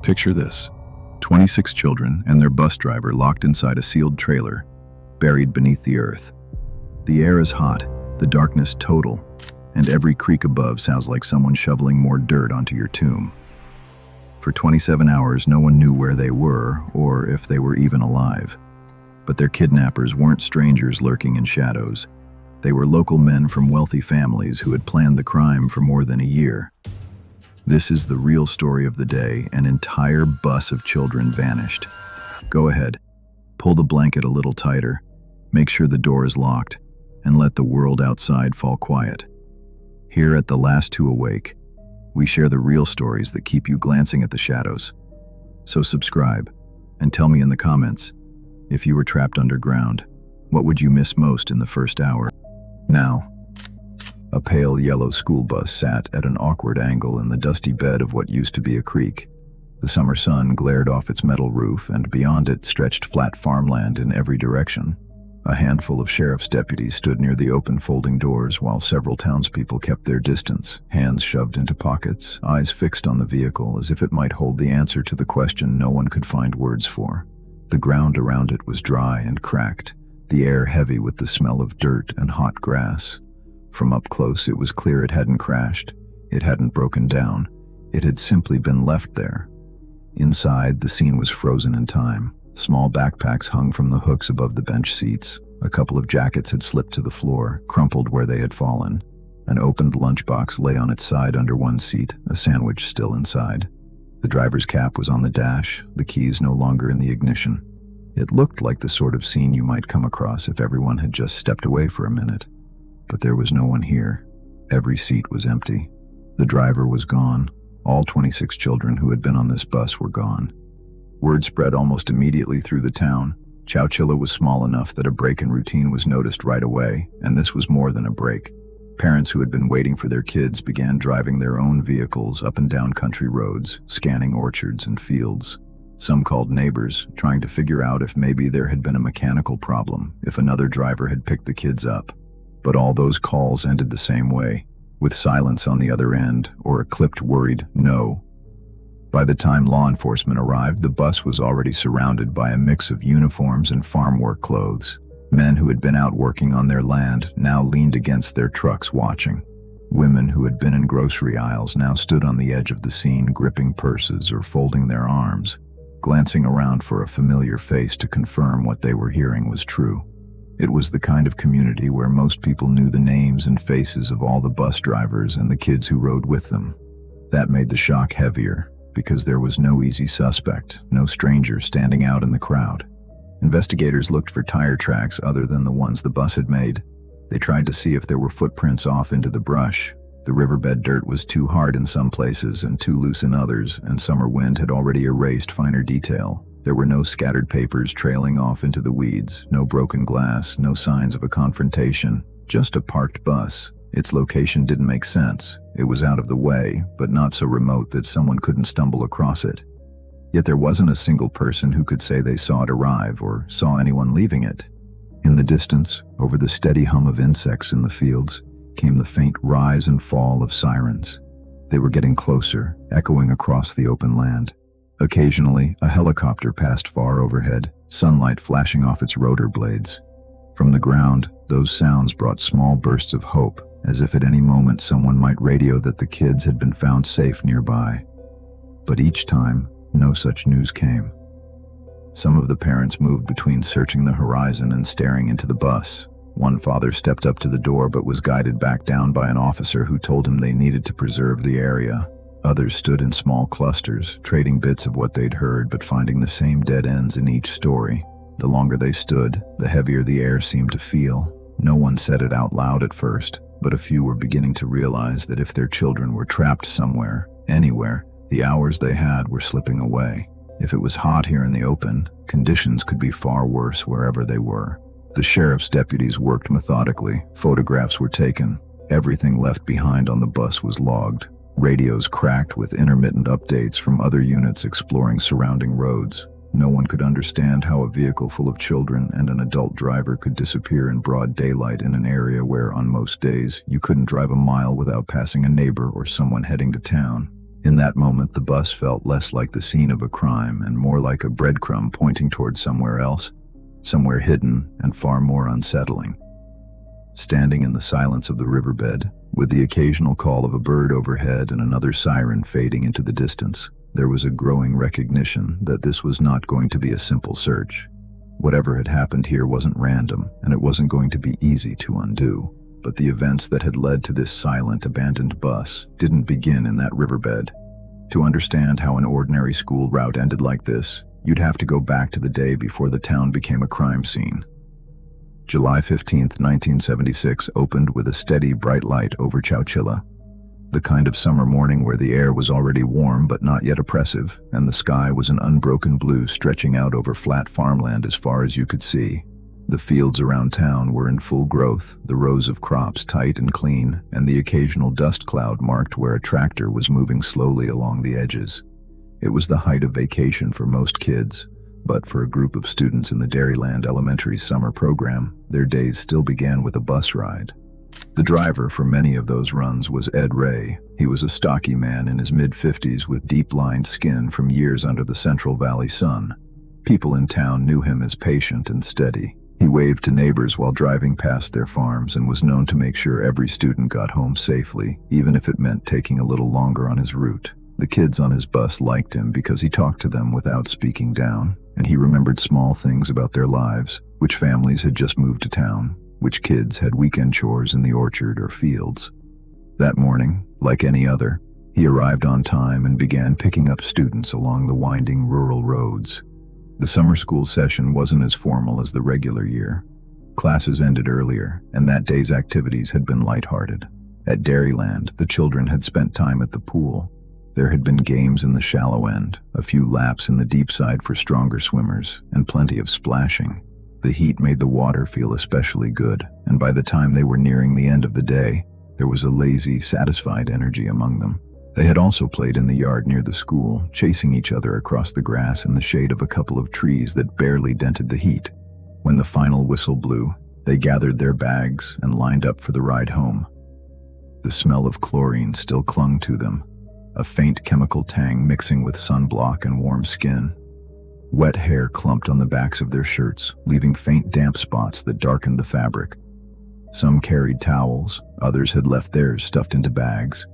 Picture this: 26 children and their bus driver locked inside a sealed trailer, buried beneath the earth. The air is hot, the darkness total, and every creak above sounds like someone shoveling more dirt onto your tomb. For 27 hours, no one knew where they were or if they were even alive. But their kidnappers weren't strangers lurking in shadows. They were local men from wealthy families who had planned the crime for more than a year. This is the real story of the day. An entire bus of children vanished. Go ahead, pull the blanket a little tighter, make sure the door is locked, and let the world outside fall quiet. Here at The Last Two Awake, we share the real stories that keep you glancing at the shadows. So subscribe, and tell me in the comments, if you were trapped underground, what would you miss most in the first hour? Now, a pale yellow school bus sat at an awkward angle in the dusty bed of what used to be a creek. The summer sun glared off its metal roof, and beyond it stretched flat farmland in every direction. A handful of sheriff's deputies stood near the open folding doors while several townspeople kept their distance, hands shoved into pockets, eyes fixed on the vehicle as if it might hold the answer to the question no one could find words for. The ground around it was dry and cracked, the air heavy with the smell of dirt and hot grass. From up close, it was clear it hadn't crashed, it hadn't broken down, it had simply been left there. Inside, the scene was frozen in time. Small backpacks hung from the hooks above the bench seats. A couple of jackets had slipped to the floor, crumpled where they had fallen. An opened lunchbox lay on its side under one seat, a sandwich still inside. The driver's cap was on the dash, the keys no longer in the ignition. It looked like the sort of scene you might come across if everyone had just stepped away for a minute. But there was no one here. Every seat was empty. The driver was gone. All 26 children who had been on this bus were gone. Word spread almost immediately through the town. Chowchilla was small enough that a break in routine was noticed right away, and this was more than a break. Parents who had been waiting for their kids began driving their own vehicles up and down country roads, scanning orchards and fields. Some called neighbors, trying to figure out if maybe there had been a mechanical problem, if another driver had picked the kids up. But all those calls ended the same way, with silence on the other end, or a clipped worried no. By the time law enforcement arrived, the bus was already surrounded by a mix of uniforms and farm work clothes. Men who had been out working on their land now leaned against their trucks watching. Women who had been in grocery aisles now stood on the edge of the scene, gripping purses or folding their arms, glancing around for a familiar face to confirm what they were hearing was true. It was the kind of community where most people knew the names and faces of all the bus drivers and the kids who rode with them. That made the shock heavier, because there was no easy suspect, no stranger standing out in the crowd. Investigators looked for tire tracks other than the ones the bus had made. They tried to see if there were footprints off into the brush. The riverbed dirt was too hard in some places and too loose in others, and summer wind had already erased finer detail. There were no scattered papers trailing off into the weeds, no broken glass, no signs of a confrontation, just a parked bus. Its location didn't make sense. It was out of the way, but not so remote that someone couldn't stumble across it. Yet there wasn't a single person who could say they saw it arrive or saw anyone leaving it. In the distance, over the steady hum of insects in the fields, came the faint rise and fall of sirens. They were getting closer, echoing across the open land. Occasionally, a helicopter passed far overhead, sunlight flashing off its rotor blades. From the ground, those sounds brought small bursts of hope, as if at any moment someone might radio that the kids had been found safe nearby. But each time, no such news came. Some of the parents moved between searching the horizon and staring into the bus. One father stepped up to the door but was guided back down by an officer who told him they needed to preserve the area. Others stood in small clusters, trading bits of what they'd heard but finding the same dead ends in each story. The longer they stood, the heavier the air seemed to feel. No one said it out loud at first, but a few were beginning to realize that if their children were trapped somewhere, anywhere, the hours they had were slipping away. If it was hot here in the open, conditions could be far worse wherever they were. The sheriff's deputies worked methodically. Photographs were taken. Everything left behind on the bus was logged. Radios cracked with intermittent updates from other units exploring surrounding roads. No one could understand how a vehicle full of children and an adult driver could disappear in broad daylight in an area where, on most days, you couldn't drive a mile without passing a neighbor or someone heading to town. In that moment, the bus felt less like the scene of a crime and more like a breadcrumb pointing towards somewhere else, somewhere hidden and far more unsettling. Standing in the silence of the riverbed, with the occasional call of a bird overhead and another siren fading into the distance, there was a growing recognition that this was not going to be a simple search. Whatever had happened here wasn't random, and it wasn't going to be easy to undo. But the events that had led to this silent, abandoned bus didn't begin in that riverbed. To understand how an ordinary school route ended like this, you'd have to go back to the day before the town became a crime scene. July 15, 1976 opened with a steady, bright light over Chowchilla. The kind of summer morning where the air was already warm but not yet oppressive, and the sky was an unbroken blue stretching out over flat farmland as far as you could see. The fields around town were in full growth, the rows of crops tight and clean, and the occasional dust cloud marked where a tractor was moving slowly along the edges. It was the height of vacation for most kids, but for a group of students in the Dairyland Elementary summer program, their days still began with a bus ride. The driver for many of those runs was Ed Ray. He was a stocky man in his mid-50s with deep-lined skin from years under the Central Valley sun. People in town knew him as patient and steady. He waved to neighbors while driving past their farms and was known to make sure every student got home safely, even if it meant taking a little longer on his route. The kids on his bus liked him because he talked to them without speaking down, and he remembered small things about their lives, which families had just moved to town, which kids had weekend chores in the orchard or fields. That morning, like any other, he arrived on time and began picking up students along the winding rural roads. The summer school session wasn't as formal as the regular year. Classes ended earlier, and that day's activities had been lighthearted. At Dairyland, the children had spent time at the pool. There had been games in the shallow end, a few laps in the deep side for stronger swimmers, and plenty of splashing. The heat made the water feel especially good, and by the time they were nearing the end of the day, there was a lazy, satisfied energy among them. They had also played in the yard near the school, chasing each other across the grass in the shade of a couple of trees that barely dented the heat. When the final whistle blew, they gathered their bags and lined up for the ride home. The smell of chlorine still clung to them, a faint chemical tang mixing with sunblock and warm skin. Wet hair clumped on the backs of their shirts, leaving faint damp spots that darkened the fabric. Some carried towels, others had left theirs stuffed into bags.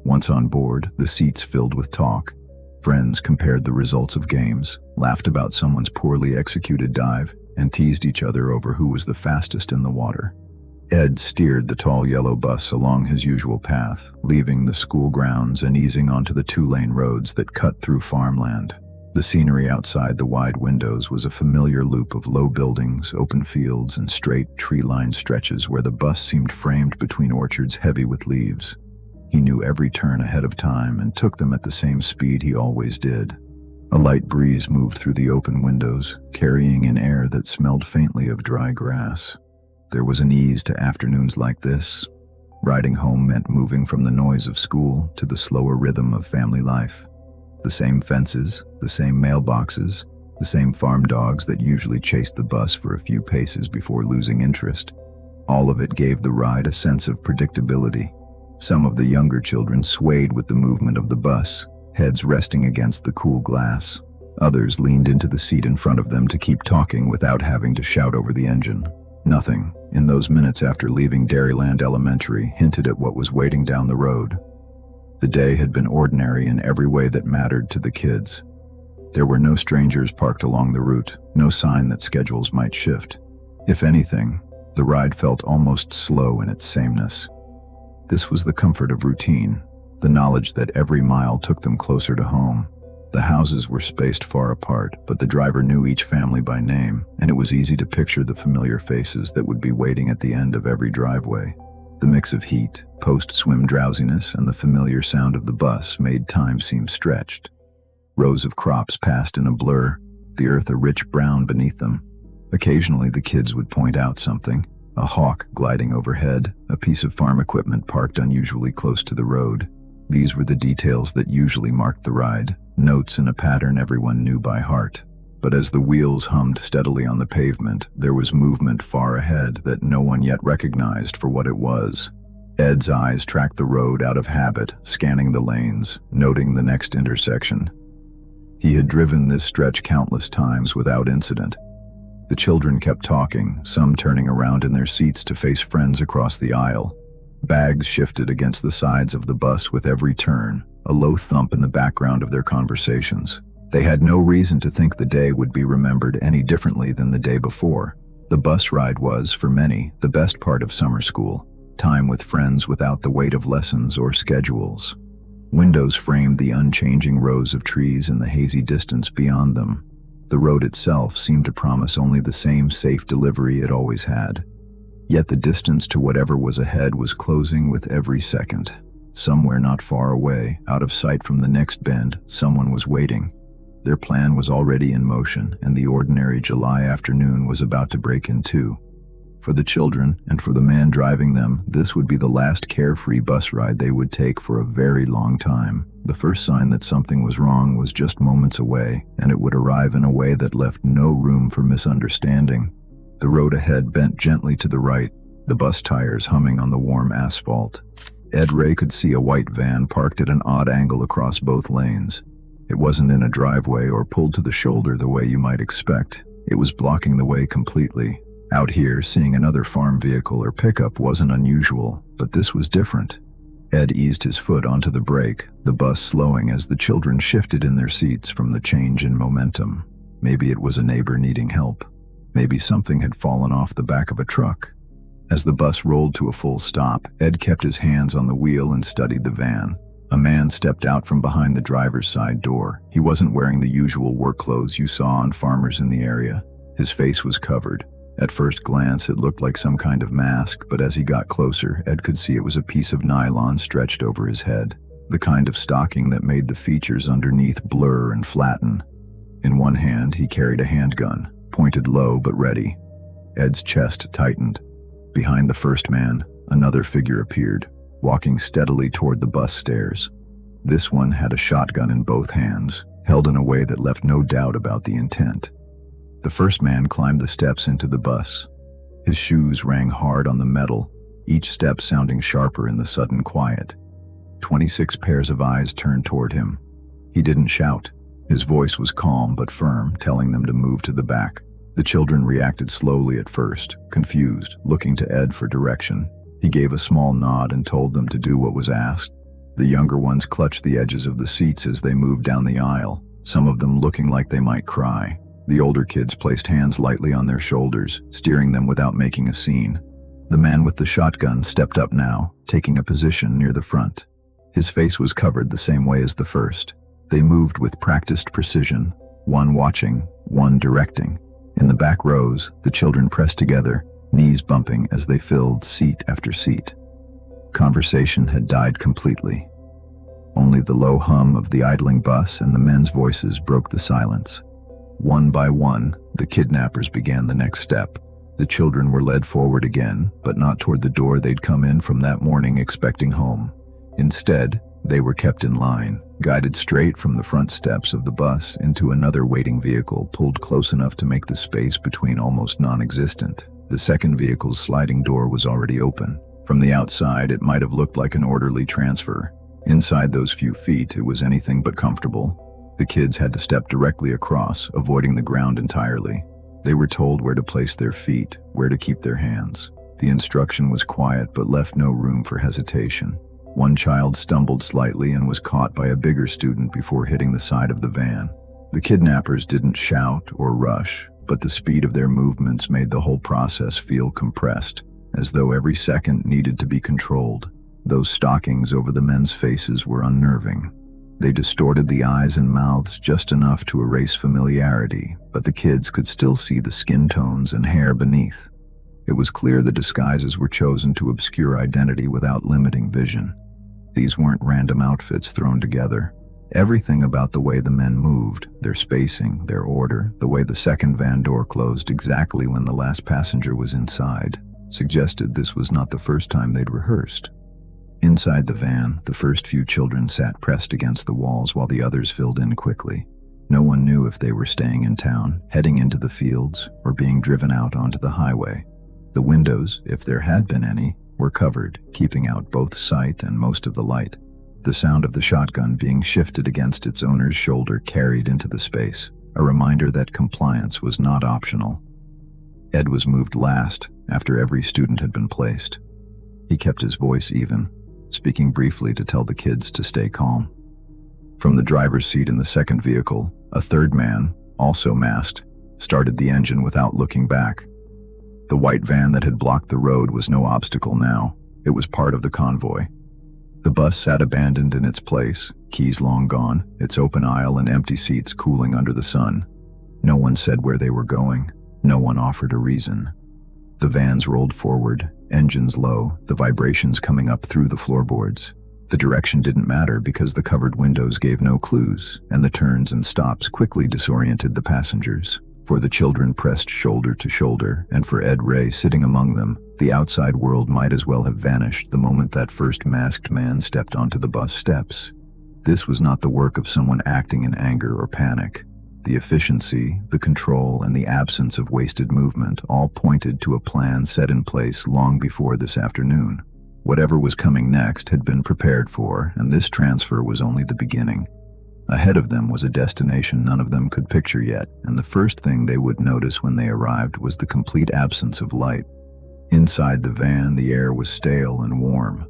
Once on board, the seats filled with talk. Friends compared the results of games, laughed about someone's poorly executed dive, and teased each other over who was the fastest in the water. Ed steered the tall yellow bus along his usual path, leaving the school grounds and easing onto the two-lane roads that cut through farmland. The scenery outside the wide windows was a familiar loop of low buildings, open fields, and straight, tree-lined stretches where the bus seemed framed between orchards heavy with leaves. He knew every turn ahead of time and took them at the same speed he always did. A light breeze moved through the open windows, carrying in air that smelled faintly of dry grass. There was an ease to afternoons like this. Riding home meant moving from the noise of school to the slower rhythm of family life. The same fences, the same mailboxes, the same farm dogs that usually chased the bus for a few paces before losing interest. All of it gave the ride a sense of predictability. Some of the younger children swayed with the movement of the bus, heads resting against the cool glass. Others leaned into the seat in front of them to keep talking without having to shout over the engine. Nothing, in those minutes after leaving Dairyland Elementary, hinted at what was waiting down the road. The day had been ordinary in every way that mattered to the kids. There were no strangers parked along the route, no sign that schedules might shift. If anything, the ride felt almost slow in its sameness. This was the comfort of routine, the knowledge that every mile took them closer to home. The houses were spaced far apart, but the driver knew each family by name, and it was easy to picture the familiar faces that would be waiting at the end of every driveway. The mix of heat, post-swim drowsiness, and the familiar sound of the bus made time seem stretched. Rows of crops passed in a blur, the earth a rich brown beneath them. Occasionally the kids would point out something, a hawk gliding overhead, a piece of farm equipment parked unusually close to the road. These were the details that usually marked the ride, notes in a pattern everyone knew by heart. But as the wheels hummed steadily on the pavement, there was movement far ahead that no one yet recognized for what it was. Ed's eyes tracked the road out of habit, scanning the lanes, noting the next intersection. He had driven this stretch countless times without incident. The children kept talking, some turning around in their seats to face friends across the aisle. Bags shifted against the sides of the bus with every turn, a low thump in the background of their conversations. They had no reason to think the day would be remembered any differently than the day before. The bus ride was, for many, the best part of summer school, time with friends without the weight of lessons or schedules. Windows framed the unchanging rows of trees in the hazy distance beyond them. The road itself seemed to promise only the same safe delivery it always had. Yet the distance to whatever was ahead was closing with every second. Somewhere not far away, out of sight from the next bend, someone was waiting. Their plan was already in motion, and the ordinary July afternoon was about to break in two. For the children, and for the man driving them, this would be the last carefree bus ride they would take for a very long time. The first sign that something was wrong was just moments away, and it would arrive in a way that left no room for misunderstanding. The road ahead bent gently to the right, the bus tires humming on the warm asphalt. Ed Ray could see a white van parked at an odd angle across both lanes. It wasn't in a driveway or pulled to the shoulder the way you might expect. It was blocking the way completely. Out here, seeing another farm vehicle or pickup wasn't unusual, but this was different. Ed eased his foot onto the brake, the bus slowing as the children shifted in their seats from the change in momentum. Maybe it was a neighbor needing help. Maybe something had fallen off the back of a truck. As the bus rolled to a full stop, Ed kept his hands on the wheel and studied the van. A man stepped out from behind the driver's side door. He wasn't wearing the usual work clothes you saw on farmers in the area. His face was covered. At first glance, it looked like some kind of mask, but as he got closer, Ed could see it was a piece of nylon stretched over his head, the kind of stocking that made the features underneath blur and flatten. In one hand, he carried a handgun, pointed low but ready. Ed's chest tightened. Behind the first man, another figure appeared, walking steadily toward the bus stairs. This one had a shotgun in both hands, held in a way that left no doubt about the intent. The first man climbed the steps into the bus. His shoes rang hard on the metal, each step sounding sharper in the sudden quiet. 26 pairs of eyes turned toward him. He didn't shout. His voice was calm but firm, telling them to move to the back. The children reacted slowly at first, confused, looking to Ed for direction. He gave a small nod and told them to do what was asked. The younger ones clutched the edges of the seats as they moved down the aisle, some of them looking like they might cry. The older kids placed hands lightly on their shoulders, steering them without making a scene. The man with the shotgun stepped up now, taking a position near the front. His face was covered the same way as the first. They moved with practiced precision, one watching, one directing. In the back rows, the children pressed together, knees bumping as they filled seat after seat. Conversation had died completely. Only the low hum of the idling bus and the men's voices broke the silence. One by one, the kidnappers began the next step. The children were led forward again, but not toward the door they'd come in from that morning expecting home. Instead, they were kept in line, guided straight from the front steps of the bus into another waiting vehicle pulled close enough to make the space between almost non-existent. The second vehicle's sliding door was already open. From the outside, it might have looked like an orderly transfer. Inside those few feet, it was anything but comfortable. The kids had to step directly across, avoiding the ground entirely. They were told where to place their feet, where to keep their hands. The instruction was quiet but left no room for hesitation. One child stumbled slightly and was caught by a bigger student before hitting the side of the van. The kidnappers didn't shout or rush, but the speed of their movements made the whole process feel compressed, as though every second needed to be controlled. Those stockings over the men's faces were unnerving. They distorted the eyes and mouths just enough to erase familiarity, but the kids could still see the skin tones and hair beneath. It was clear the disguises were chosen to obscure identity without limiting vision. These weren't random outfits thrown together. Everything about the way the men moved, their spacing, their order, the way the second van door closed exactly when the last passenger was inside, suggested this was not the first time they'd rehearsed. Inside the van, the first few children sat pressed against the walls while the others filled in quickly. No one knew if they were staying in town, heading into the fields, or being driven out onto the highway. The windows, if there had been any, were covered, keeping out both sight and most of the light. The sound of the shotgun being shifted against its owner's shoulder carried into the space, a reminder that compliance was not optional. Ed was moved last, after every student had been placed. He kept his voice even, speaking briefly to tell the kids to stay calm. From the driver's seat in the second vehicle, a third man, also masked, started the engine without looking back. The white van that had blocked the road was no obstacle now. It was part of the convoy. The bus sat abandoned in its place, keys long gone, its open aisle and empty seats cooling under the sun. No one said where they were going. No one offered a reason. The vans rolled forward, engines low, the vibrations coming up through the floorboards. The direction didn't matter because the covered windows gave no clues, and the turns and stops quickly disoriented the passengers. For the children pressed shoulder to shoulder, and for Ed Ray sitting among them, the outside world might as well have vanished the moment that first masked man stepped onto the bus steps. This was not the work of someone acting in anger or panic. The efficiency, the control, and the absence of wasted movement all pointed to a plan set in place long before this afternoon. Whatever was coming next had been prepared for, and this transfer was only the beginning. Ahead of them was a destination none of them could picture yet, and the first thing they would notice when they arrived was the complete absence of light. Inside the van, the air was stale and warm.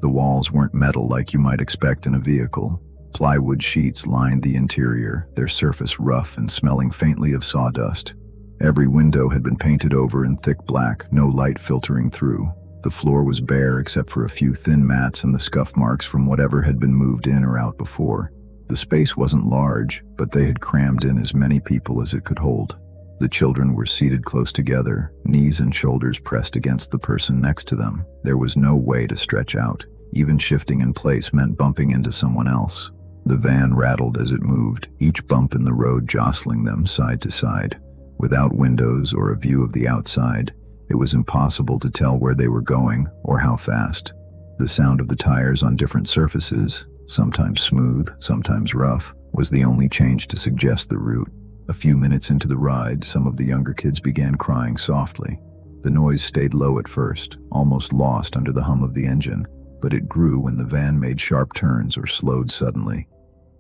The walls weren't metal like you might expect in a vehicle. Plywood sheets lined the interior, their surface rough and smelling faintly of sawdust. Every window had been painted over in thick black, no light filtering through. The floor was bare except for a few thin mats and the scuff marks from whatever had been moved in or out before. The space wasn't large, but they had crammed in as many people as it could hold. The children were seated close together, knees and shoulders pressed against the person next to them. There was no way to stretch out. Even shifting in place meant bumping into someone else. The van rattled as it moved, each bump in the road jostling them side to side. Without windows or a view of the outside, it was impossible to tell where they were going or how fast. The sound of the tires on different surfaces, sometimes smooth, sometimes rough, was the only change to suggest the route. A few minutes into the ride, some of the younger kids began crying softly. The noise stayed low at first, almost lost under the hum of the engine, but it grew when the van made sharp turns or slowed suddenly.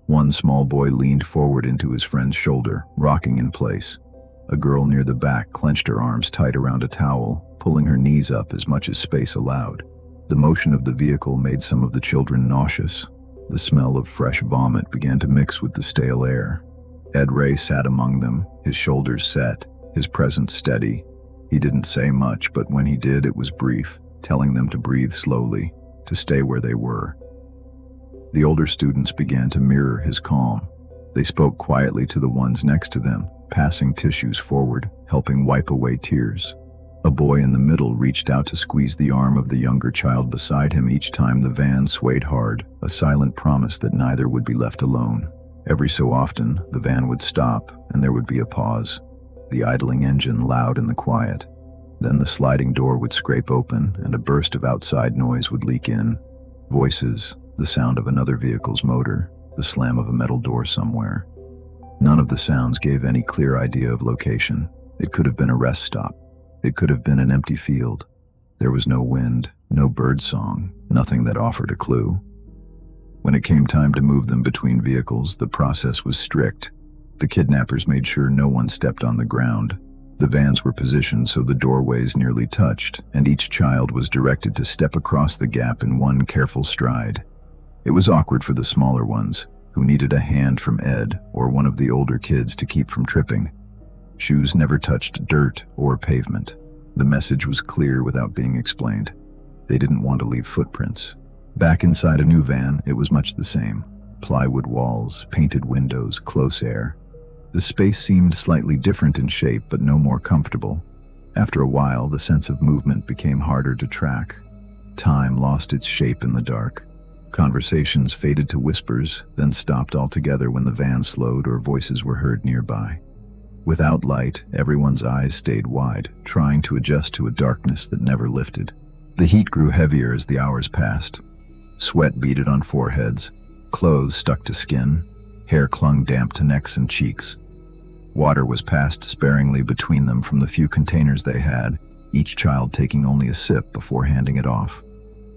One small boy leaned forward into his friend's shoulder, rocking in place. A girl near the back clenched her arms tight around a towel, pulling her knees up as much as space allowed. The motion of the vehicle made some of the children nauseous. The smell of fresh vomit began to mix with the stale air. Ed Ray sat among them, his shoulders set, his presence steady. He didn't say much, but when he did, it was brief, telling them to breathe slowly, to stay where they were. The older students began to mirror his calm. They spoke quietly to the ones next to them, passing tissues forward, helping wipe away tears. A boy in the middle reached out to squeeze the arm of the younger child beside him each time the van swayed hard, a silent promise that neither would be left alone. Every so often, the van would stop, and there would be a pause, the idling engine loud in the quiet. Then the sliding door would scrape open, and a burst of outside noise would leak in. Voices, the sound of another vehicle's motor, the slam of a metal door somewhere. None of the sounds gave any clear idea of location. It could have been a rest stop. It could have been an empty field. There was no wind, no bird song, nothing that offered a clue. When it came time to move them between vehicles, the process was strict. The kidnappers made sure no one stepped on the ground. The vans were positioned so the doorways nearly touched, and each child was directed to step across the gap in one careful stride. It was awkward for the smaller ones, who needed a hand from Ed or one of the older kids to keep from tripping. Shoes never touched dirt or pavement. The message was clear without being explained. They didn't want to leave footprints. Back inside a new van, it was much the same. Plywood walls, painted windows, close air. The space seemed slightly different in shape, but no more comfortable. After a while, the sense of movement became harder to track. Time lost its shape in the dark. Conversations faded to whispers, then stopped altogether when the van slowed or voices were heard nearby. Without light, everyone's eyes stayed wide, trying to adjust to a darkness that never lifted. The heat grew heavier as the hours passed. Sweat beaded on foreheads, clothes stuck to skin, hair clung damp to necks and cheeks. Water was passed sparingly between them from the few containers they had, each child taking only a sip before handing it off.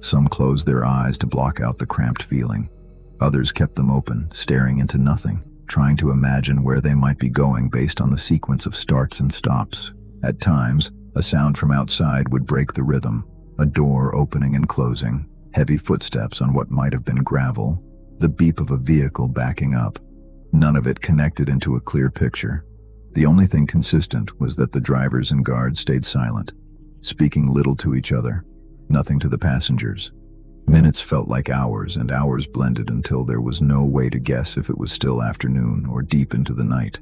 Some closed their eyes to block out the cramped feeling. Others kept them open, staring into nothing, trying to imagine where they might be going based on the sequence of starts and stops. At times, a sound from outside would break the rhythm, a door opening and closing, heavy footsteps on what might have been gravel, the beep of a vehicle backing up. None of it connected into a clear picture. The only thing consistent was that the drivers and guards stayed silent, speaking little to each other, nothing to the passengers. Minutes felt like hours, and hours blended until there was no way to guess if it was still afternoon or deep into the night.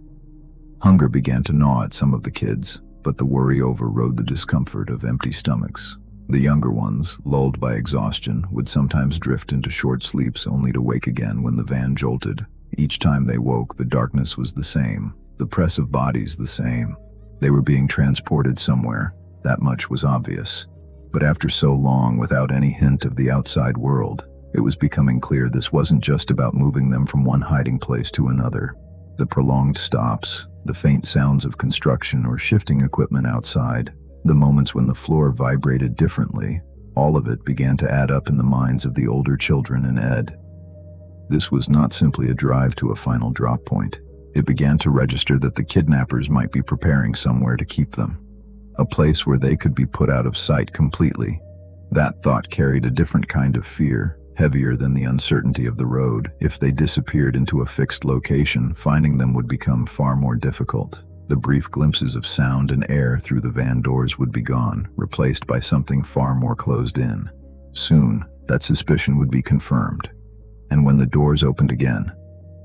Hunger began to gnaw at some of the kids, but the worry overrode the discomfort of empty stomachs. The younger ones, lulled by exhaustion, would sometimes drift into short sleeps only to wake again when the van jolted. Each time they woke, the darkness was the same, the press of bodies the same. They were being transported somewhere, that much was obvious. But after so long without any hint of the outside world, it was becoming clear this wasn't just about moving them from one hiding place to another. The prolonged stops, the faint sounds of construction or shifting equipment outside, the moments when the floor vibrated differently, all of it began to add up in the minds of the older children and Ed. This was not simply a drive to a final drop point. It began to register that the kidnappers might be preparing somewhere to keep them, a place where they could be put out of sight completely. That thought carried a different kind of fear, heavier than the uncertainty of the road. If they disappeared into a fixed location, finding them would become far more difficult. The brief glimpses of sound and air through the van doors would be gone, replaced by something far more closed in. Soon, that suspicion would be confirmed. And when the doors opened again,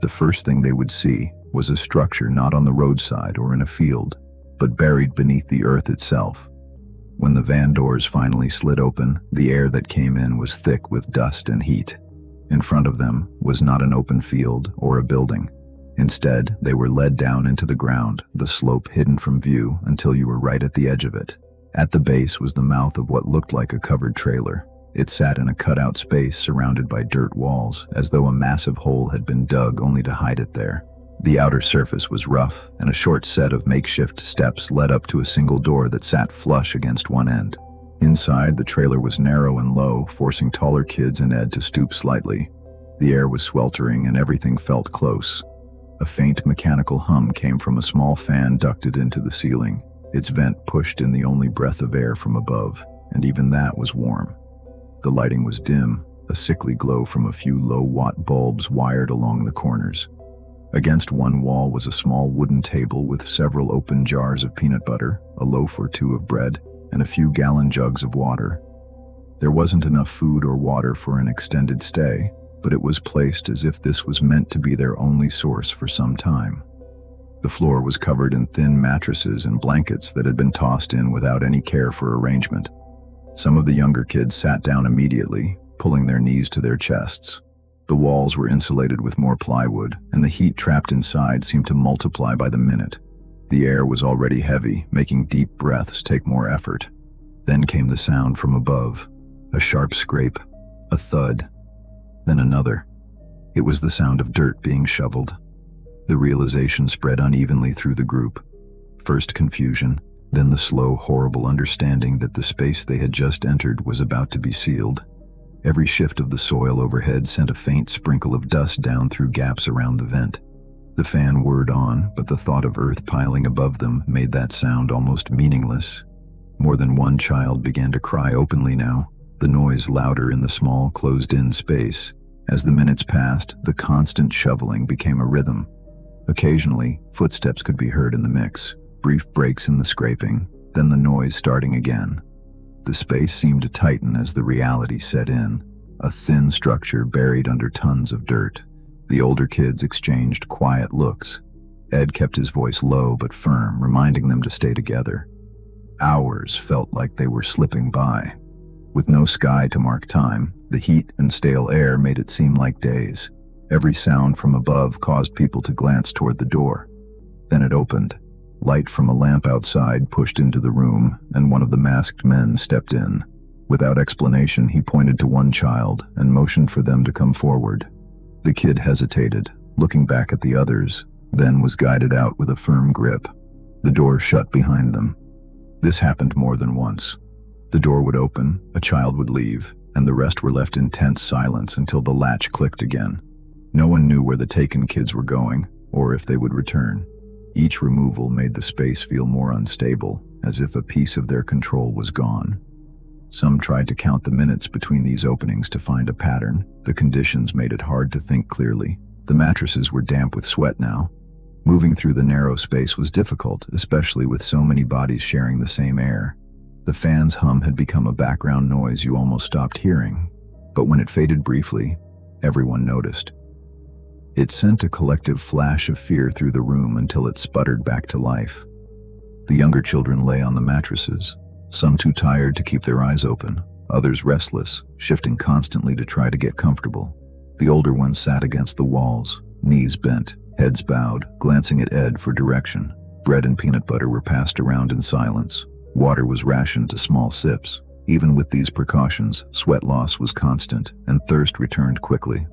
the first thing they would see was a structure not on the roadside or in a field, but buried beneath the earth itself. When the van doors finally slid open, the air that came in was thick with dust and heat. In front of them was not an open field or a building. Instead, they were led down into the ground, the slope hidden from view until you were right at the edge of it. At the base was the mouth of what looked like a covered trailer. It sat in a cutout space surrounded by dirt walls, as though a massive hole had been dug only to hide it there. The outer surface was rough, and a short set of makeshift steps led up to a single door that sat flush against one end. Inside, the trailer was narrow and low, forcing taller kids and Ed to stoop slightly. The air was sweltering and everything felt close. A faint mechanical hum came from a small fan ducted into the ceiling. Its vent pushed in the only breath of air from above, and even that was warm. The lighting was dim, a sickly glow from a few low-watt bulbs wired along the corners. Against one wall was a small wooden table with several open jars of peanut butter, a loaf or two of bread, and a few gallon jugs of water. There wasn't enough food or water for an extended stay, but it was placed as if this was meant to be their only source for some time. The floor was covered in thin mattresses and blankets that had been tossed in without any care for arrangement. Some of the younger kids sat down immediately, pulling their knees to their chests. The walls were insulated with more plywood, and the heat trapped inside seemed to multiply by the minute. The air was already heavy, making deep breaths take more effort. Then came the sound from above, a sharp scrape, a thud, then another. It was the sound of dirt being shoveled. The realization spread unevenly through the group. First confusion, then the slow, horrible understanding that the space they had just entered was about to be sealed. Every shift of the soil overhead sent a faint sprinkle of dust down through gaps around the vent. The fan whirred on, but the thought of earth piling above them made that sound almost meaningless. More than one child began to cry openly now, the noise louder in the small, closed-in space. As the minutes passed, the constant shoveling became a rhythm. Occasionally, footsteps could be heard in the mix, brief breaks in the scraping, then the noise starting again. The space seemed to tighten as the reality set in, a thin structure buried under tons of dirt. The older kids exchanged quiet looks. Ed kept his voice low but firm, reminding them to stay together. Hours felt like they were slipping by. With no sky to mark time, the heat and stale air made it seem like days. Every sound from above caused people to glance toward the door. Then it opened. Light from a lamp outside pushed into the room, and one of the masked men stepped in. Without explanation, he pointed to one child and motioned for them to come forward. The kid hesitated, looking back at the others, then was guided out with a firm grip. The door shut behind them. This happened more than once. The door would open, a child would leave, and the rest were left in tense silence until the latch clicked again. No one knew where the taken kids were going, or if they would return. Each removal made the space feel more unstable, as if a piece of their control was gone. Some tried to count the minutes between these openings to find a pattern. The conditions made it hard to think clearly. The mattresses were damp with sweat now. Moving through the narrow space was difficult, especially with so many bodies sharing the same air. The fan's hum had become a background noise you almost stopped hearing, but when it faded briefly, everyone noticed. It sent a collective flash of fear through the room until it sputtered back to life. The younger children lay on the mattresses, some too tired to keep their eyes open, others restless, shifting constantly to try to get comfortable. The older ones sat against the walls, knees bent, heads bowed, glancing at Ed for direction. Bread and peanut butter were passed around in silence. Water was rationed to small sips. Even with these precautions, sweat loss was constant, and thirst returned quickly.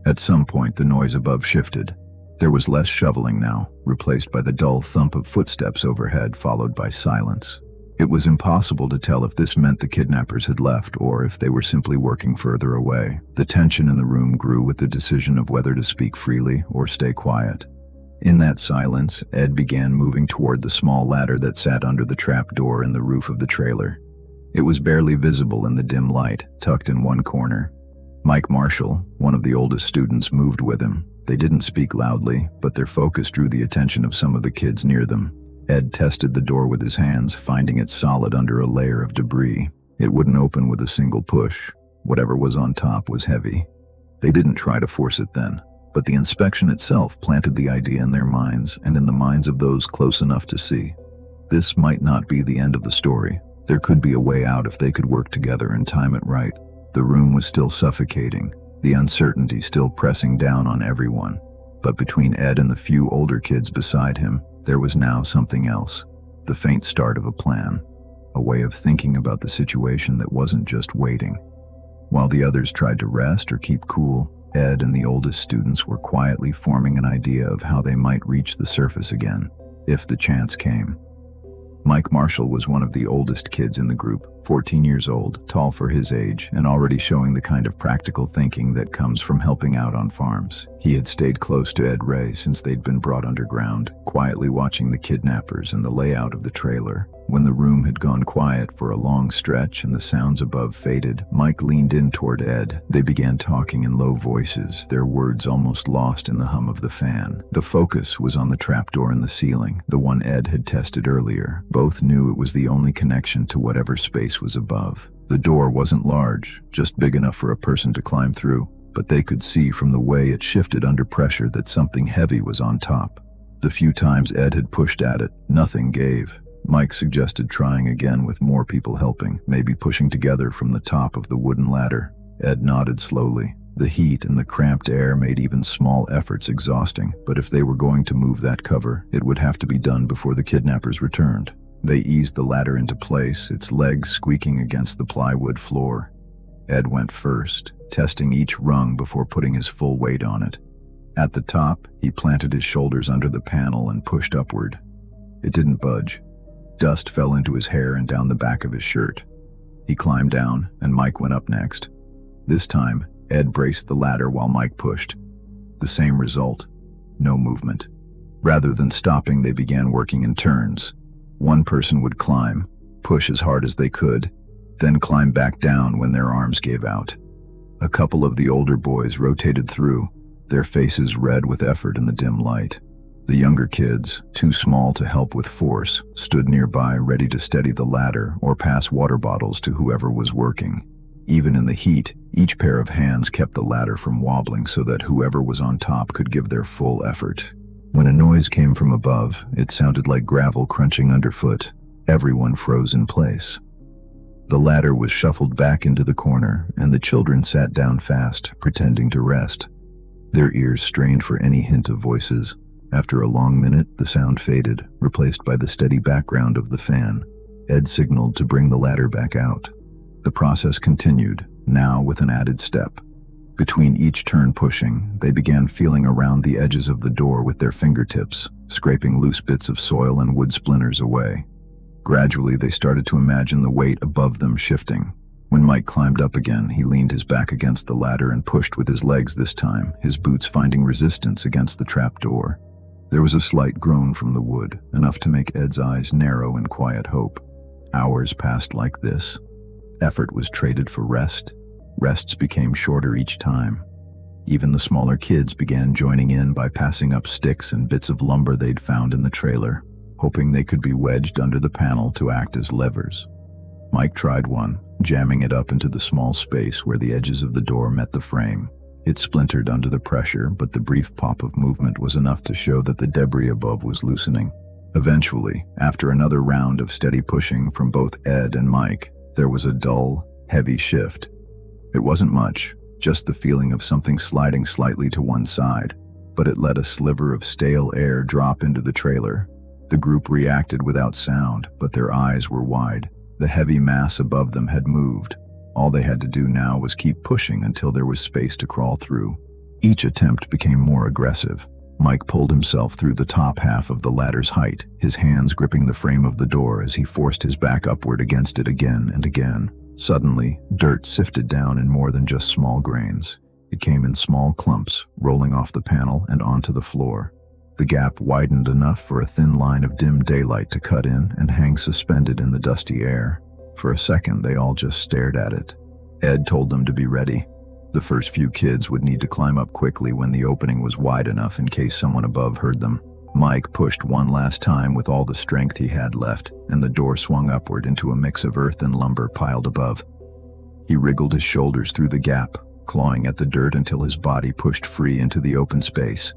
At some point, the noise above shifted. There was less shoveling now, replaced by the dull thump of footsteps overhead, followed by silence. It was impossible to tell if this meant the kidnappers had left or if they were simply working further away. The tension in the room grew with the decision of whether to speak freely or stay quiet. In that silence, Ed began moving toward the small ladder that sat under the trap door in the roof of the trailer. It was barely visible in the dim light, tucked in one corner. Mike Marshall, one of the oldest students, moved with him. They didn't speak loudly, but their focus drew the attention of some of the kids near them. Ed tested the door with his hands, finding it solid under a layer of debris. It wouldn't open with a single push. Whatever was on top was heavy. They didn't try to force it then, but the inspection itself planted the idea in their minds and in the minds of those close enough to see. This might not be the end of the story. There could be a way out if they could work together and time it right. The room was still suffocating, the uncertainty still pressing down on everyone. But between Ed and the few older kids beside him, there was now something else. The faint start of a plan. A way of thinking about the situation that wasn't just waiting. While the others tried to rest or keep cool, Ed and the oldest students were quietly forming an idea of how they might reach the surface again, if the chance came. Mike Marshall was one of the oldest kids in the group, 14 years old, tall for his age, and already showing the kind of practical thinking that comes from helping out on farms. He had stayed close to Ed Ray since they'd been brought underground, quietly watching the kidnappers and the layout of the trailer. When the room had gone quiet for a long stretch and the sounds above faded, Mike leaned in toward Ed. They began talking in low voices, their words almost lost in the hum of the fan. The focus was on the trapdoor in the ceiling, the one Ed had tested earlier. Both knew it was the only connection to whatever space was above. The door wasn't large, just big enough for a person to climb through, but they could see from the way it shifted under pressure that something heavy was on top. The few times Ed had pushed at it, nothing gave. Mike suggested trying again with more people helping, maybe pushing together from the top of the wooden ladder. Ed nodded slowly. The heat and the cramped air made even small efforts exhausting, but if they were going to move that cover, it would have to be done before the kidnappers returned. They eased the ladder into place, its legs squeaking against the plywood floor. Ed went first, testing each rung before putting his full weight on it. At the top, he planted his shoulders under the panel and pushed upward. It didn't budge. Dust fell into his hair and down the back of his shirt. He climbed down, and Mike went up next. This time, Ed braced the ladder while Mike pushed. The same result. No movement. Rather than stopping, they began working in turns. One person would climb, push as hard as they could, then climb back down when their arms gave out. A couple of the older boys rotated through, their faces red with effort in the dim light. The younger kids, too small to help with force, stood nearby ready to steady the ladder or pass water bottles to whoever was working. Even in the heat, each pair of hands kept the ladder from wobbling so that whoever was on top could give their full effort. When a noise came from above, it sounded like gravel crunching underfoot. Everyone froze in place. The ladder was shuffled back into the corner, and the children sat down fast, pretending to rest. Their ears strained for any hint of voices. After a long minute, the sound faded, replaced by the steady background of the fan. Ed signaled to bring the ladder back out. The process continued, now with an added step. Between each turn pushing, they began feeling around the edges of the door with their fingertips, scraping loose bits of soil and wood splinters away. Gradually, they started to imagine the weight above them shifting. When Mike climbed up again, he leaned his back against the ladder and pushed with his legs this time, his boots finding resistance against the trap door. There was a slight groan from the wood, enough to make Ed's eyes narrow in quiet hope. Hours passed like this. Effort was traded for rest. Rests became shorter each time. Even the smaller kids began joining in by passing up sticks and bits of lumber they'd found in the trailer, hoping they could be wedged under the panel to act as levers. Mike tried one, jamming it up into the small space where the edges of the door met the frame. It splintered under the pressure, but the brief pop of movement was enough to show that the debris above was loosening. Eventually, after another round of steady pushing from both Ed and Mike, there was a dull, heavy shift. It wasn't much, just the feeling of something sliding slightly to one side, but it let a sliver of stale air drop into the trailer. The group reacted without sound, but their eyes were wide. The heavy mass above them had moved. All they had to do now was keep pushing until there was space to crawl through. Each attempt became more aggressive. Mike pulled himself through the top half of the ladder's height, his hands gripping the frame of the door as he forced his back upward against it again and again. Suddenly, dirt sifted down in more than just small grains. It came in small clumps, rolling off the panel and onto the floor. The gap widened enough for a thin line of dim daylight to cut in and hang suspended in the dusty air. For a second, they all just stared at it. Ed told them to be ready. The first few kids would need to climb up quickly when the opening was wide enough in case someone above heard them. Mike pushed one last time with all the strength he had left, and the door swung upward into a mix of earth and lumber piled above. He wriggled his shoulders through the gap, clawing at the dirt until his body pushed free into the open space.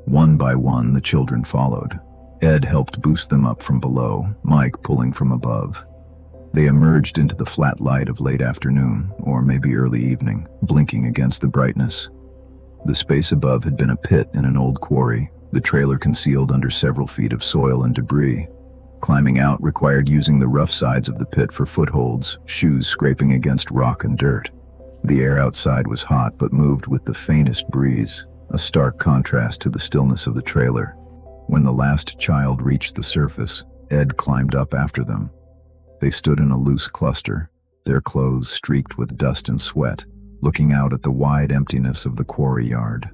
One by one, the children followed. Ed helped boost them up from below, Mike pulling from above. They emerged into the flat light of late afternoon, or maybe early evening, blinking against the brightness. The space above had been a pit in an old quarry, the trailer concealed under several feet of soil and debris. Climbing out required using the rough sides of the pit for footholds, shoes scraping against rock and dirt. The air outside was hot but moved with the faintest breeze, a stark contrast to the stillness of the trailer. When the last child reached the surface, Ed climbed up after them. They stood in a loose cluster, their clothes streaked with dust and sweat, looking out at the wide emptiness of the quarry yard.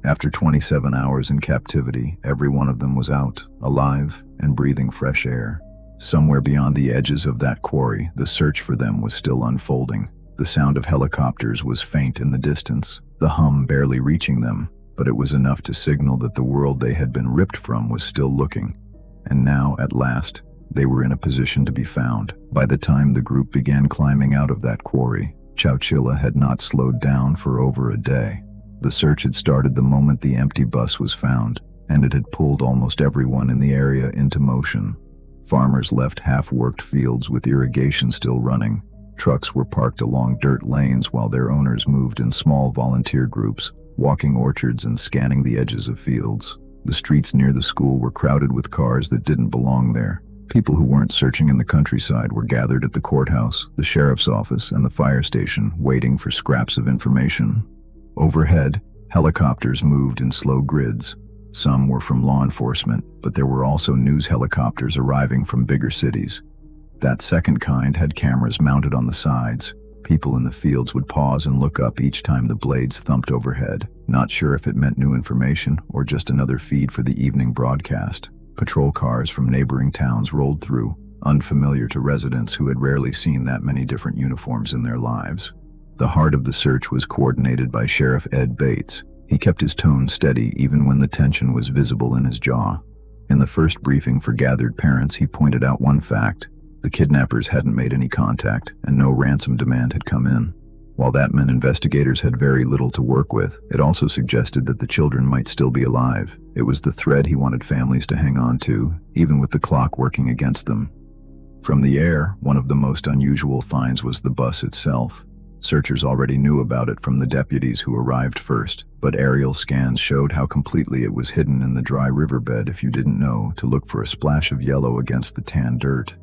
After 27 hours in captivity, every one of them was out, alive, and breathing fresh air. Somewhere beyond the edges of that quarry, the search for them was still unfolding. The sound of helicopters was faint in the distance, the hum barely reaching them, but it was enough to signal that the world they had been ripped from was still looking. And now, at last, they were in a position to be found. By the time the group began climbing out of that quarry, Chowchilla had not slowed down for over a day. The search had started the moment the empty bus was found, and it had pulled almost everyone in the area into motion. Farmers left half-worked fields with irrigation still running. Trucks were parked along dirt lanes while their owners moved in small volunteer groups, walking orchards and scanning the edges of fields. The streets near the school were crowded with cars that didn't belong there. People who weren't searching in the countryside were gathered at the courthouse, the sheriff's office, and the fire station, waiting for scraps of information. Overhead, helicopters moved in slow grids. Some were from law enforcement, but there were also news helicopters arriving from bigger cities. That second kind had cameras mounted on the sides. People in the fields would pause and look up each time the blades thumped overhead, not sure if it meant new information or just another feed for the evening broadcast. Patrol cars from neighboring towns rolled through, unfamiliar to residents who had rarely seen that many different uniforms in their lives. The heart of the search was coordinated by Sheriff Ed Bates. He kept his tone steady even when the tension was visible in his jaw. In the first briefing for gathered parents, he pointed out one fact: the kidnappers hadn't made any contact, and no ransom demand had come in. While that meant investigators had very little to work with, it also suggested that the children might still be alive. It was the thread he wanted families to hang on to, even with the clock working against them. From the air, one of the most unusual finds was the bus itself. Searchers already knew about it from the deputies who arrived first, but aerial scans showed how completely it was hidden in the dry riverbed if you didn't know to look for a splash of yellow against the tan dirt.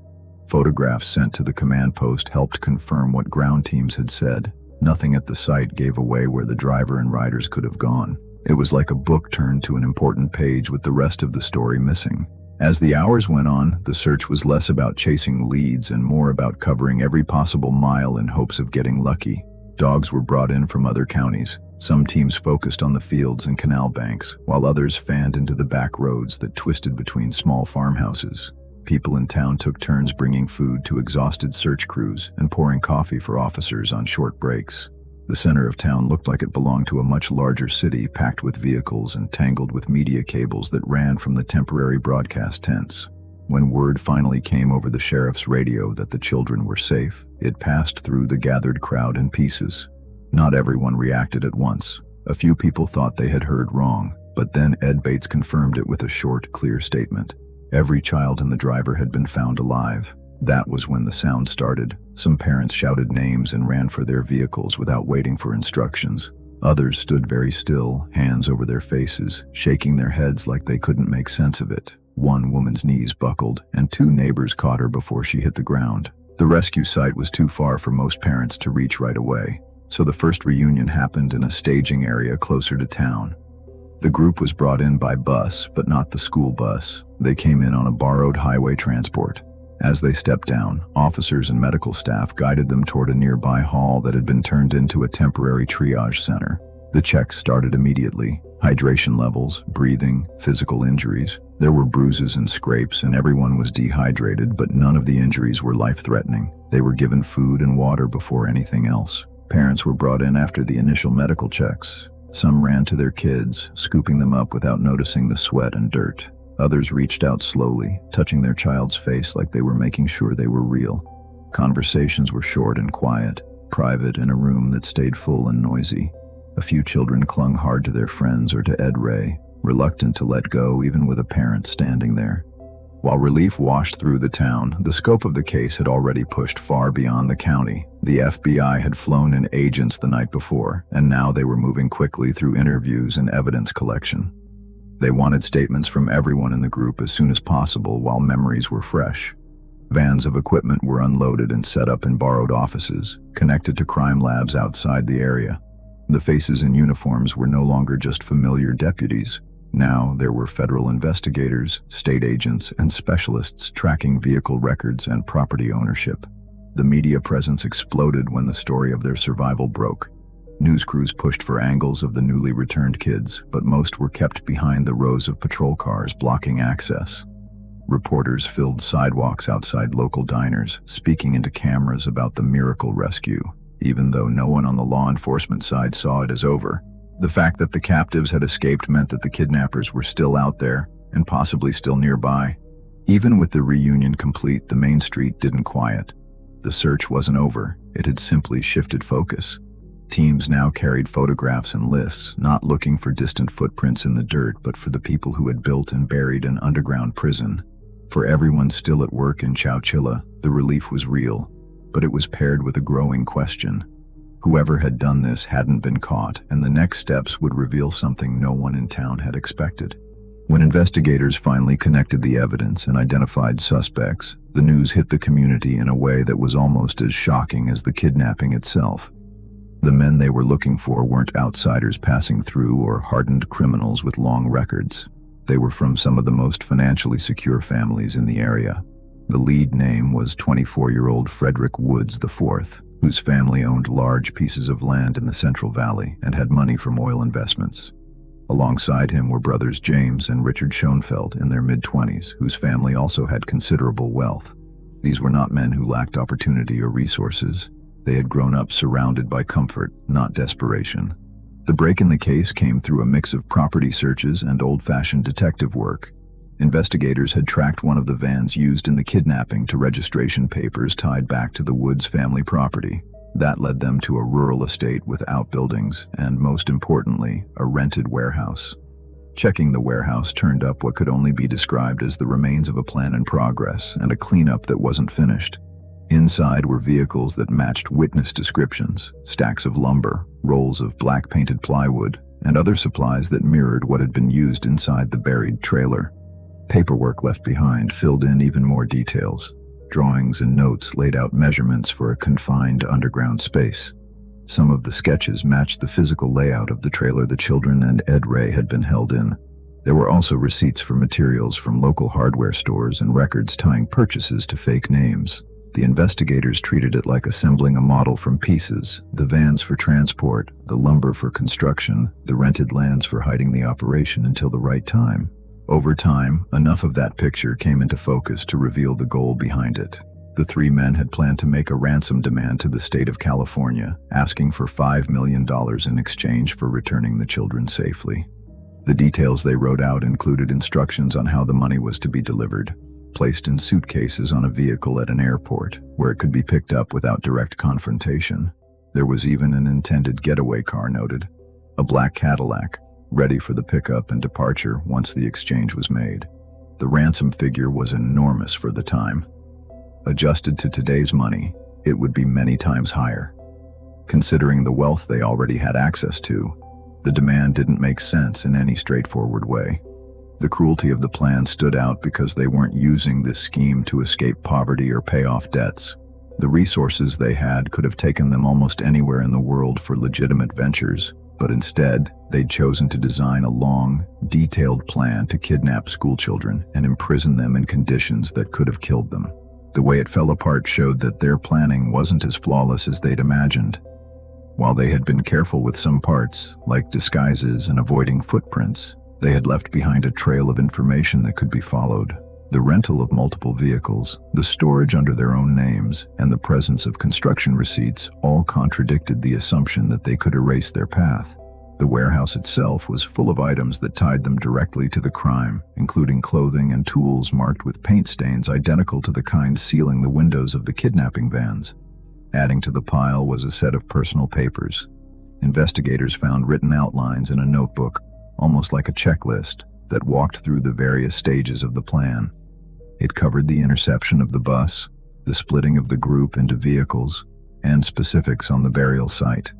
Photographs sent to the command post helped confirm what ground teams had said. Nothing at the site gave away where the driver and riders could have gone. It was like a book turned to an important page with the rest of the story missing. As the hours went on, the search was less about chasing leads and more about covering every possible mile in hopes of getting lucky. Dogs were brought in from other counties. Some teams focused on the fields and canal banks, while others fanned into the back roads that twisted between small farmhouses. People in town took turns bringing food to exhausted search crews and pouring coffee for officers on short breaks. The center of town looked like it belonged to a much larger city, packed with vehicles and tangled with media cables that ran from the temporary broadcast tents. When word finally came over the sheriff's radio that the children were safe, it passed through the gathered crowd in pieces. Not everyone reacted at once. A few people thought they had heard wrong, but then Ed Bates confirmed it with a short, clear statement. Every child and the driver had been found alive. That was when the sound started. Some parents shouted names and ran for their vehicles without waiting for instructions. Others stood very still, hands over their faces, shaking their heads like they couldn't make sense of it. One woman's knees buckled, and 2 neighbors caught her before she hit the ground. The rescue site was too far for most parents to reach right away, so the first reunion happened in a staging area closer to town. The group was brought in by bus, but not the school bus. They came in on a borrowed highway transport. As they stepped down, officers and medical staff guided them toward a nearby hall that had been turned into a temporary triage center. The checks started immediately. Hydration levels, breathing, physical injuries. There were bruises and scrapes, and everyone was dehydrated, but none of the injuries were life-threatening. They were given food and water before anything else. Parents were brought in after the initial medical checks. Some ran to their kids, scooping them up without noticing the sweat and dirt. Others reached out slowly, touching their child's face like they were making sure they were real. Conversations were short and quiet, private in a room that stayed full and noisy. A few children clung hard to their friends or to Ed Ray, reluctant to let go even with a parent standing there. While relief washed through the town, the scope of the case had already pushed far beyond the county. The FBI had flown in agents the night before, and now they were moving quickly through interviews and evidence collection. They wanted statements from everyone in the group as soon as possible while memories were fresh. Vans of equipment were unloaded and set up in borrowed offices, connected to crime labs outside the area. The faces in uniforms were no longer just familiar deputies. Now there were federal investigators, state agents, and specialists tracking vehicle records and property ownership. The media presence exploded when the story of their survival broke. News crews pushed for angles of the newly returned kids, but most were kept behind the rows of patrol cars blocking access. Reporters filled sidewalks outside local diners, speaking into cameras about the miracle rescue, even though no one on the law enforcement side saw it as over. The fact that the captives had escaped meant that the kidnappers were still out there, and possibly still nearby. Even with the reunion complete, the main street didn't quiet. The search wasn't over, it had simply shifted focus. Teams now carried photographs and lists, not looking for distant footprints in the dirt, but for the people who had built and buried an underground prison. For everyone still at work in Chowchilla, the relief was real, but it was paired with a growing question. Whoever had done this hadn't been caught, and the next steps would reveal something no one in town had expected. When investigators finally connected the evidence and identified suspects, the news hit the community in a way that was almost as shocking as the kidnapping itself. The men they were looking for weren't outsiders passing through or hardened criminals with long records. They were from some of the most financially secure families in the area. The lead name was 24-year-old Frederick Woods IV, whose family owned large pieces of land in the Central Valley and had money from oil investments. Alongside him were brothers James and Richard Schoenfeld in their mid-20s, whose family also had considerable wealth. These were not men who lacked opportunity or resources. They had grown up surrounded by comfort, not desperation. The break in the case came through a mix of property searches and old-fashioned detective work. Investigators had tracked one of the vans used in the kidnapping to registration papers tied back to the Woods family property. That led them to a rural estate with outbuildings and, most importantly, a rented warehouse. Checking the warehouse turned up what could only be described as the remains of a plan in progress and a cleanup that wasn't finished. Inside were vehicles that matched witness descriptions, stacks of lumber, rolls of black-painted plywood, and other supplies that mirrored what had been used inside the buried trailer. Paperwork left behind filled in even more details. Drawings and notes laid out measurements for a confined underground space. Some of the sketches matched the physical layout of the trailer the children and Ed Ray had been held in. There were also receipts for materials from local hardware stores and records tying purchases to fake names. The investigators treated it like assembling a model from pieces: the vans for transport, the lumber for construction, the rented lands for hiding the operation until the right time. Over time, enough of that picture came into focus to reveal the goal behind it. The three men had planned to make a ransom demand to the state of California, asking for $5 million in exchange for returning the children safely. The details they wrote out included instructions on how the money was to be delivered, placed in suitcases on a vehicle at an airport, where it could be picked up without direct confrontation. There was even an intended getaway car noted, a black Cadillac, ready for the pickup and departure once the exchange was made. The ransom figure was enormous for the time. Adjusted to today's money, it would be many times higher. Considering the wealth they already had access to, the demand didn't make sense in any straightforward way. The cruelty of the plan stood out because they weren't using this scheme to escape poverty or pay off debts. The resources they had could have taken them almost anywhere in the world for legitimate ventures, but instead, they'd chosen to design a long, detailed plan to kidnap schoolchildren and imprison them in conditions that could have killed them. The way it fell apart showed that their planning wasn't as flawless as they'd imagined. While they had been careful with some parts, like disguises and avoiding footprints, they had left behind a trail of information that could be followed. The rental of multiple vehicles, the storage under their own names, and the presence of construction receipts all contradicted the assumption that they could erase their path. The warehouse itself was full of items that tied them directly to the crime, including clothing and tools marked with paint stains identical to the kind sealing the windows of the kidnapping vans. Adding to the pile was a set of personal papers. Investigators found written outlines in a notebook, almost like a checklist, that walked through the various stages of the plan. It covered the interception of the bus, the splitting of the group into vehicles, and specifics on the burial site.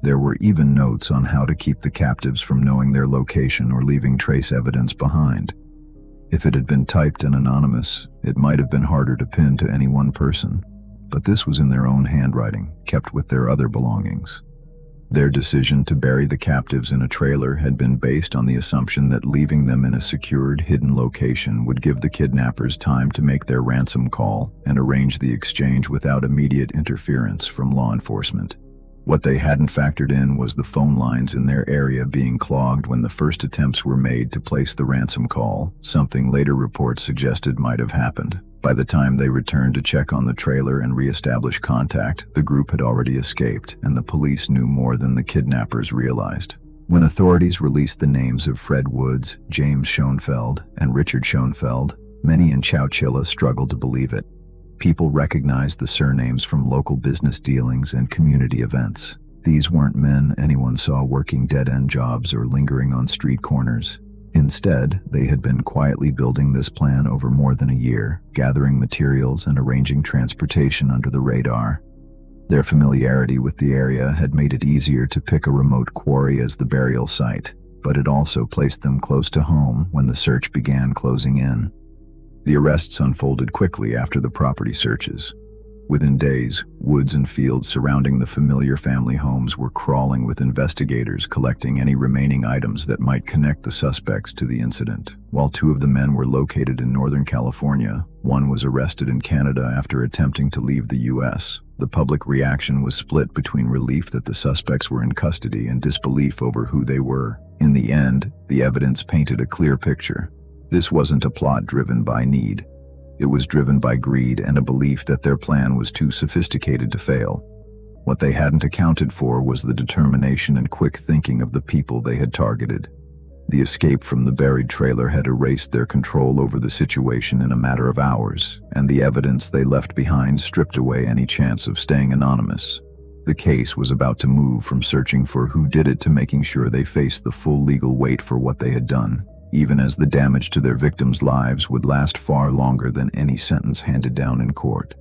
There were even notes on how to keep the captives from knowing their location or leaving trace evidence behind. If it had been typed and anonymous, it might have been harder to pin to any one person. But this was in their own handwriting, kept with their other belongings. Their decision to bury the captives in a trailer had been based on the assumption that leaving them in a secured, hidden location would give the kidnappers time to make their ransom call and arrange the exchange without immediate interference from law enforcement. What they hadn't factored in was the phone lines in their area being clogged when the first attempts were made to place the ransom call, something later reports suggested might have happened. By the time they returned to check on the trailer and re-establish contact, the group had already escaped, and the police knew more than the kidnappers realized. When authorities released the names of Fred Woods, James Schoenfeld, and Richard Schoenfeld, many in Chowchilla struggled to believe it. People recognized the surnames from local business dealings and community events. These weren't men anyone saw working dead-end jobs or lingering on street corners. Instead, they had been quietly building this plan over more than a year, gathering materials and arranging transportation under the radar. Their familiarity with the area had made it easier to pick a remote quarry as the burial site, but it also placed them close to home when the search began closing in. The arrests unfolded quickly after the property searches. Within days, woods and fields surrounding the familiar family homes were crawling with investigators collecting any remaining items that might connect the suspects to the incident. While two of the men were located in Northern California, one was arrested in Canada after attempting to leave the U.S. The public reaction was split between relief that the suspects were in custody and disbelief over who they were. In the end, the evidence painted a clear picture. This wasn't a plot driven by need. It was driven by greed and a belief that their plan was too sophisticated to fail. What they hadn't accounted for was the determination and quick thinking of the people they had targeted. The escape from the buried trailer had erased their control over the situation in a matter of hours, and the evidence they left behind stripped away any chance of staying anonymous. The case was about to move from searching for who did it to making sure they faced the full legal weight for what they had done, even as the damage to their victims' lives would last far longer than any sentence handed down in court.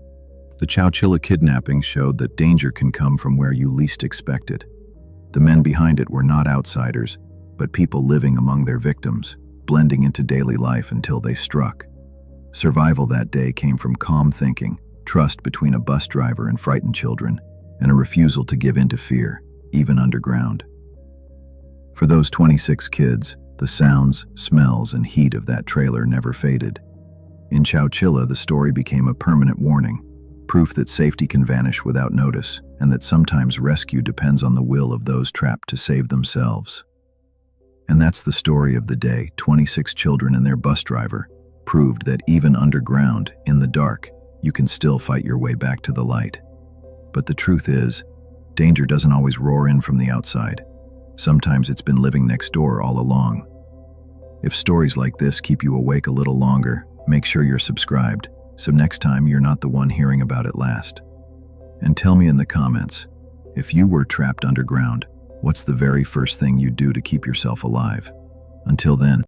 The Chowchilla kidnapping showed that danger can come from where you least expect it. The men behind it were not outsiders, but people living among their victims, blending into daily life until they struck. Survival that day came from calm thinking, trust between a bus driver and frightened children, and a refusal to give in to fear, even underground. For those 26 kids, The sounds, smells, and heat of that trailer never faded. In Chowchilla, the story became a permanent warning, proof that safety can vanish without notice, and that sometimes rescue depends on the will of those trapped to save themselves. And that's the story of the day. 26 children and their bus driver proved that even underground, in the dark, you can still fight your way back to the light. But the truth is, danger doesn't always roar in from the outside. Sometimes it's been living next door all along. If stories like this keep you awake a little longer, make sure you're subscribed, so next time you're not the one hearing about it last. And tell me in the comments, if you were trapped underground, what's the very first thing you'd do to keep yourself alive? Until then,